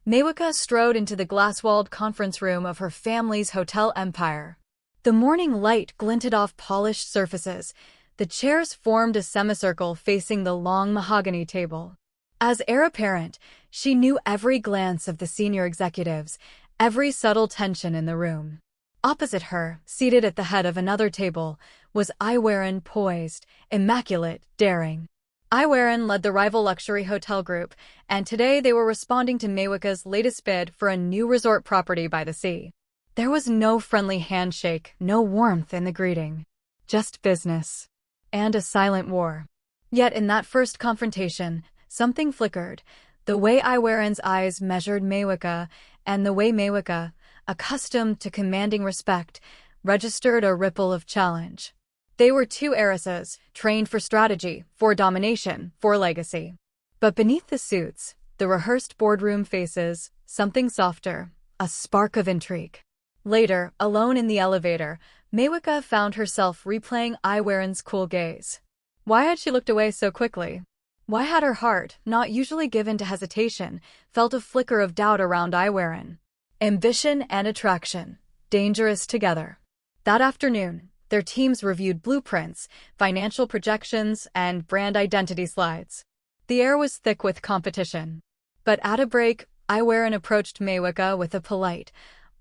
Maywilka strode into the glass-walled conference room of her family's hotel empire. The morning light glinted off polished surfaces. The chairs formed a semicircle facing the long mahogany table. As heir apparent, she knew every glance of the senior executives, every subtle tension in the room. Opposite her, seated at the head of another table, was Iywarin, poised, immaculate, daring. Iywarin led the rival luxury hotel group, and today they were responding to Maywilka's latest bid for a new resort property by the sea. There was no friendly handshake, no warmth in the greeting. Just business. And a silent war. Yet in that first confrontation, something flickered. The way Iywarin's eyes measured Maywilka, and the way Maywilka, accustomed to commanding respect, registered a ripple of challenge. They were two heiresses, trained for strategy, for domination, for legacy. But beneath the suits, the rehearsed boardroom faces, something softer, a spark of intrigue. Later, alone in the elevator, Maywilka found herself replaying Iywarin's cool gaze. Why had she looked away so quickly? Why had her heart, not usually given to hesitation, felt a flicker of doubt around Iywarin? Ambition and attraction, dangerous together. That afternoon, their teams reviewed blueprints, financial projections, and brand identity slides. The air was thick with competition. But at a break, Iywarin approached Maywilka with a polite,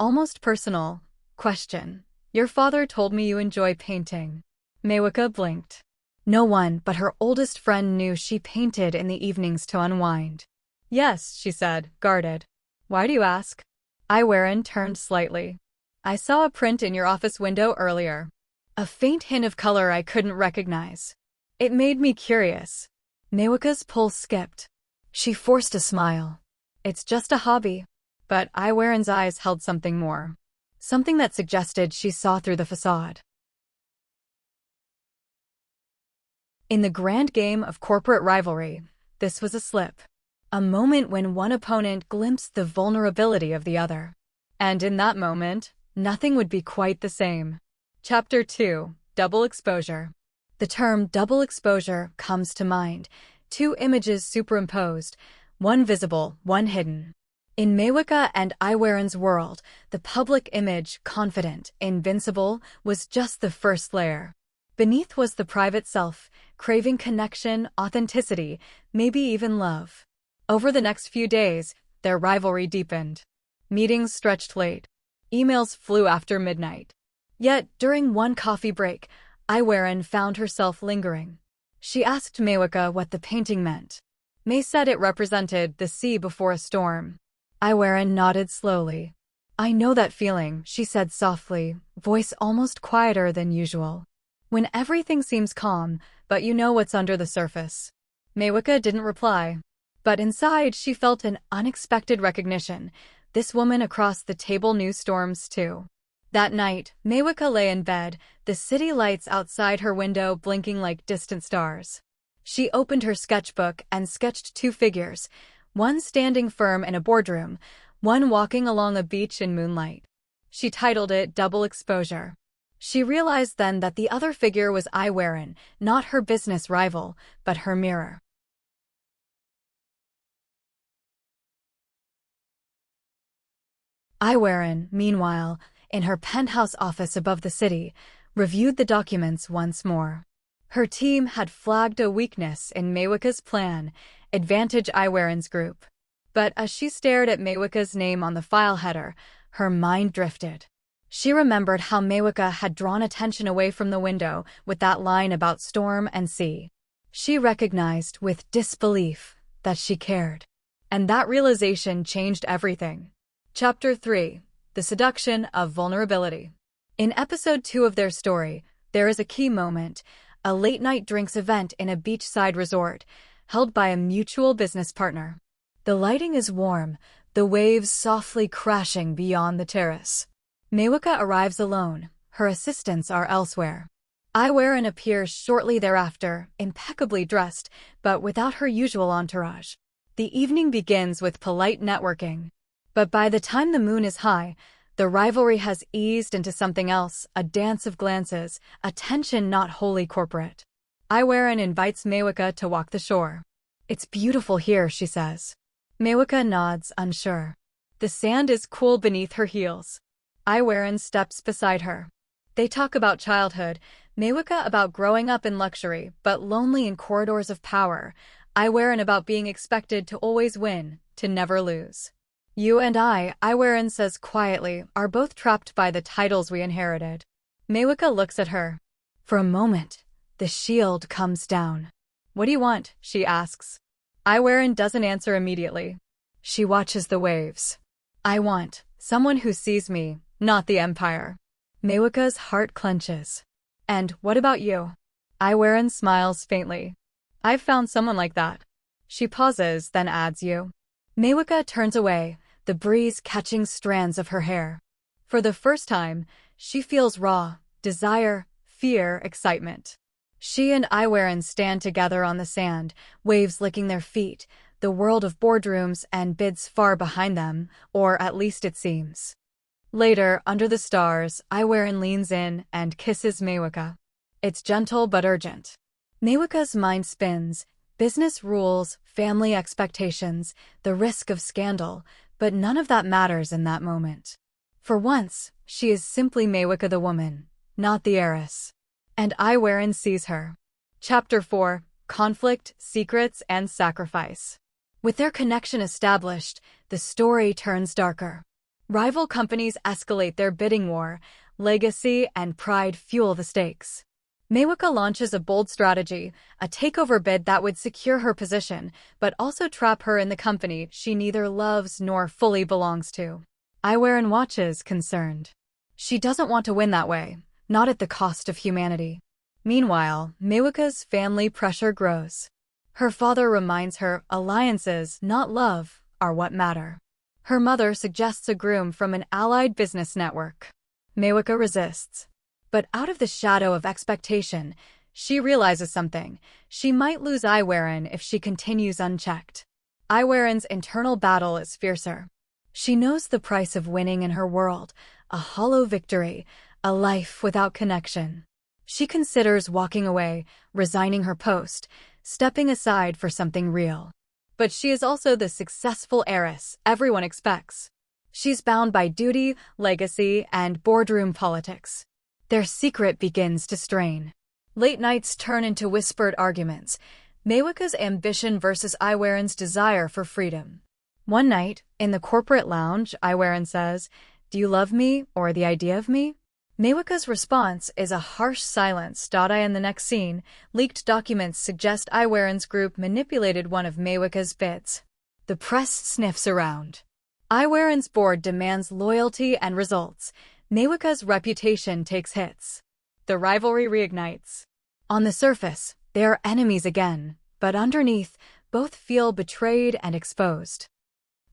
almost personal, question. "Your father told me you enjoy painting." Maywilka blinked. No one but her oldest friend knew she painted in the evenings to unwind. "Yes," she said, guarded. "Why do you ask?" Iywarin turned slightly. "I saw a print in your office window earlier. A faint hint of color I couldn't recognize. It made me curious." Maywilka's pulse skipped. She forced a smile. "It's just a hobby." But Iywarin's eyes held something more. Something that suggested she saw through the facade. In the grand game of corporate rivalry, this was a slip. A moment when one opponent glimpsed the vulnerability of the other. And in that moment, nothing would be quite the same. Chapter 2: Double Exposure. The term double exposure comes to mind. Two images superimposed, one visible, one hidden. In Maywilka and Iywarin's world, the public image, confident, invincible, was just the first layer. Beneath was the private self, craving connection, authenticity, maybe even love. Over the next few days, their rivalry deepened. Meetings stretched late. Emails flew after midnight. Yet, during one coffee break, Iywarin found herself lingering. She asked Maywilka what the painting meant. May said it represented the sea before a storm. Iywarin nodded slowly. "I know that feeling," she said softly, voice almost quieter than usual. "When everything seems calm, but you know what's under the surface." Maywilka didn't reply. But inside she felt an unexpected recognition. This woman across the table knew storms too. That night, Maywilka lay in bed, the city lights outside her window blinking like distant stars. She opened her sketchbook and sketched two figures, one standing firm in a boardroom, one walking along a beach in moonlight. She titled it Double Exposure. She realized then that the other figure was Iywarin, not her business rival, but her mirror. Iywarin, meanwhile, in her penthouse office above the city, reviewed the documents once more. Her team had flagged a weakness in Maywilka's plan, advantage Iywarin's group. But as she stared at Maywilka's name on the file header, her mind drifted. She remembered how Maywilka had drawn attention away from the window with that line about storm and sea. She recognized with disbelief that she cared. And that realization changed everything. Chapter 3: The Seduction of Vulnerability. In episode 2 of their story, there is a key moment, a late-night drinks event in a beachside resort, held by a mutual business partner. The lighting is warm, the waves softly crashing beyond the terrace. Maywilka arrives alone, her assistants are elsewhere. Iywarin appears shortly thereafter, impeccably dressed, but without her usual entourage. The evening begins with polite networking. But by the time the moon is high, the rivalry has eased into something else, a dance of glances, a tension not wholly corporate. Iywarin invites Maywilka to walk the shore. "It's beautiful here," she says. Maywilka nods, unsure. The sand is cool beneath her heels. Iywarin steps beside her. They talk about childhood, Maywilka about growing up in luxury, but lonely in corridors of power, Iywarin about being expected to always win, to never lose. You and I, Iywarin says quietly, are both trapped by the titles we inherited. Maywilka looks at her. For a moment, the shield comes down. What do you want? She asks. Iywarin doesn't answer immediately. She watches the waves. I want someone who sees me, not the Empire. Maywilka's heart clenches. And what about you? Iywarin smiles faintly. I've found someone like that. She pauses, then adds you. Maywilka turns away, the breeze catching strands of her hair. For the first time, she feels raw, desire, fear, excitement. She and Iywarin stand together on the sand, waves licking their feet, the world of boardrooms and bids far behind them, or at least it seems. Later, under the stars, Iywarin leans in and kisses Maywilka. It's gentle but urgent. Maywilka's mind spins. Business rules, family expectations, the risk of scandal, but none of that matters in that moment. For once, she is simply Maywilka the woman, not the heiress. And Iywarin sees her. Chapter 4: Conflict, Secrets, and Sacrifice. With their connection established, the story turns darker. Rival companies escalate their bidding war, legacy and pride fuel the stakes. Maywilka launches a bold strategy, a takeover bid that would secure her position, but also trap her in the company she neither loves nor fully belongs to. Iywarin watches, concerned. She doesn't want to win that way, not at the cost of humanity. Meanwhile, Maywilka's family pressure grows. Her father reminds her alliances, not love, are what matter. Her mother suggests a groom from an allied business network. Maywilka resists. But out of the shadow of expectation, she realizes something. She might lose Iywarin if she continues unchecked. Iywarin's internal battle is fiercer. She knows the price of winning in her world, a hollow victory, a life without connection. She considers walking away, resigning her post, stepping aside for something real. But she is also the successful heiress everyone expects. She's bound by duty, legacy, and boardroom politics. Their secret begins to strain. Late nights turn into whispered arguments. Maywilka's ambition versus Iywarin's desire for freedom. One night, in the corporate lounge, Iywarin says, "Do you love me or the idea of me?" Maywilka's response is a harsh silence. In the next scene, leaked documents suggest Iywarin's group manipulated one of Maywilka's bids. The press sniffs around. Iywarin's board demands loyalty and results. Maywilka's reputation takes hits. The rivalry reignites. On the surface, they are enemies again, but underneath, both feel betrayed and exposed.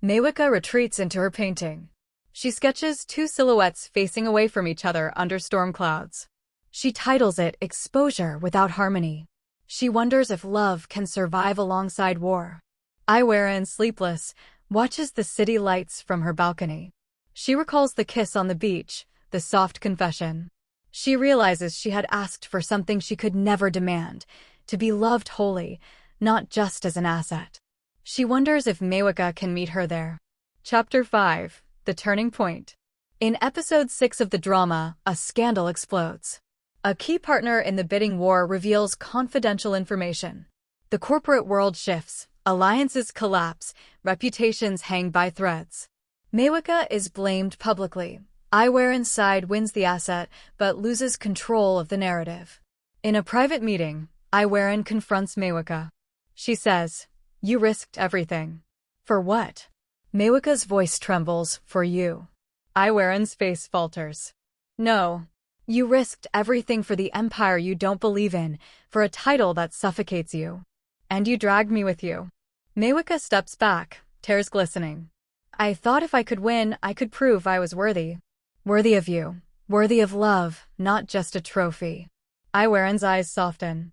Maywilka retreats into her painting. She sketches two silhouettes facing away from each other under storm clouds. She titles it Exposure Without Harmony. She wonders if love can survive alongside war. Iywarin, sleepless, watches the city lights from her balcony. She recalls the kiss on the beach, the soft confession. She realizes she had asked for something she could never demand, to be loved wholly, not just as an asset. She wonders if Maywilka can meet her there. Chapter 5: The Turning Point. In episode 6 of the drama, a scandal explodes. A key partner in the bidding war reveals confidential information. The corporate world shifts, alliances collapse, reputations hang by threads. Maywilka is blamed publicly. Iywarin's side wins the asset, but loses control of the narrative. In a private meeting, Iywarin confronts Maywilka. She says, "You risked everything." For what? Maywilka's voice trembles. For you. Iywarin's face falters. No. You risked everything for the empire you don't believe in, for a title that suffocates you. And you dragged me with you. Maywilka steps back, tears glistening. I thought if I could win, I could prove I was worthy. Worthy of you. Worthy of love, not just a trophy. Iywarin's eyes soften.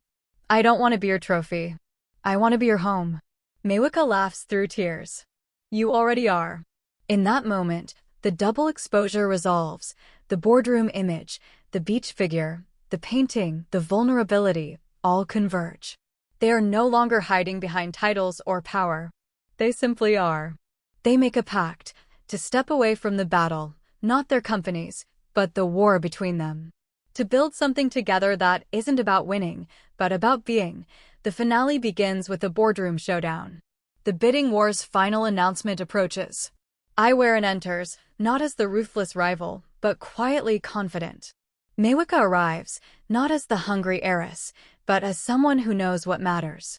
I don't want to be your trophy. I want to be your home. Maywilka laughs through tears. You already are. In that moment, the double exposure resolves. The boardroom image, the beach figure, the painting, the vulnerability, all converge. They are no longer hiding behind titles or power. They simply are. They make a pact to step away from the battle, not their companies, but the war between them. To build something together that isn't about winning, but about being. The finale begins with a boardroom showdown. The bidding war's final announcement approaches. Iywarin enters, not as the ruthless rival, but quietly confident. Maywilka arrives, not as the hungry heiress, but as someone who knows what matters.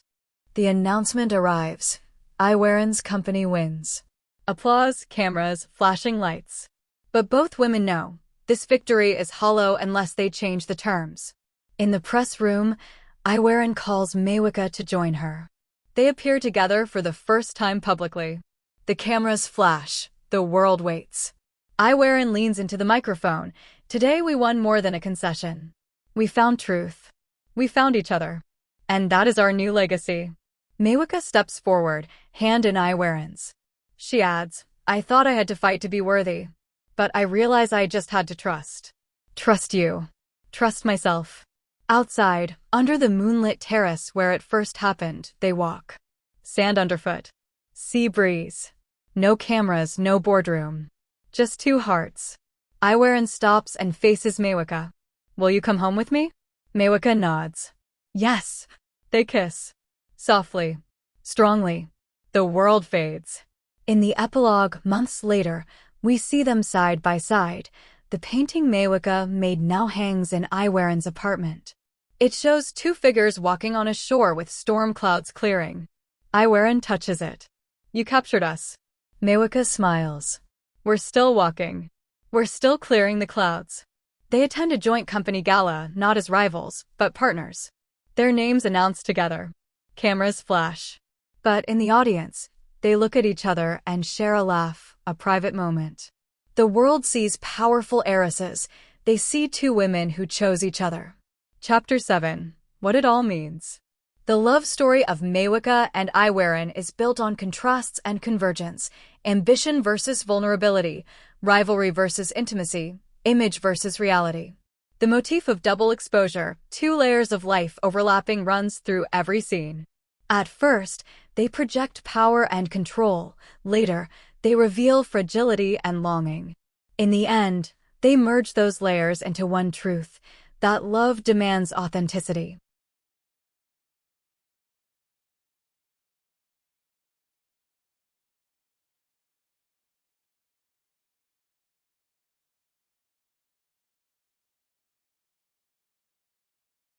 The announcement arrives. Iywarin's company wins. Applause, cameras, flashing lights. But both women know, this victory is hollow unless they change the terms. In the press room, Iywarin calls Maywilka to join her. They appear together for the first time publicly. The cameras flash. The world waits. Iywarin leans into the microphone. Today we won more than a concession. We found truth. We found each other. And that is our new legacy. Maywilka steps forward, hand in Iywarin's. She adds, I thought I had to fight to be worthy. But I realize I just had to trust. Trust you. Trust myself. Outside, under the moonlit terrace where it first happened, they walk. Sand underfoot. Sea breeze. No cameras, no boardroom. Just two hearts. Iywarin stops and faces Maywilka. Will you come home with me? Maywilka nods. Yes. They kiss. Softly. Strongly. The world fades. In the epilogue, months later, we see them side by side. The painting Maywilka made now hangs in Iywarin's apartment. It shows two figures walking on a shore with storm clouds clearing. Iywarin touches it. You captured us. Maywilka smiles. We're still walking. We're still clearing the clouds. They attend a joint company gala, not as rivals, but partners. Their names announced together. Cameras flash. But in the audience, they look at each other and share a laugh, a private moment. The world sees powerful heiresses. They see two women who chose each other. Chapter 7. What it all means. The love story of Maywilka and Iywarin is built on contrasts and convergence, ambition versus vulnerability, rivalry versus intimacy, image versus reality. The motif of double exposure, two layers of life overlapping, runs through every scene. At first, they project power and control. Later, they reveal fragility and longing. In the end, they merge those layers into one truth, that love demands authenticity.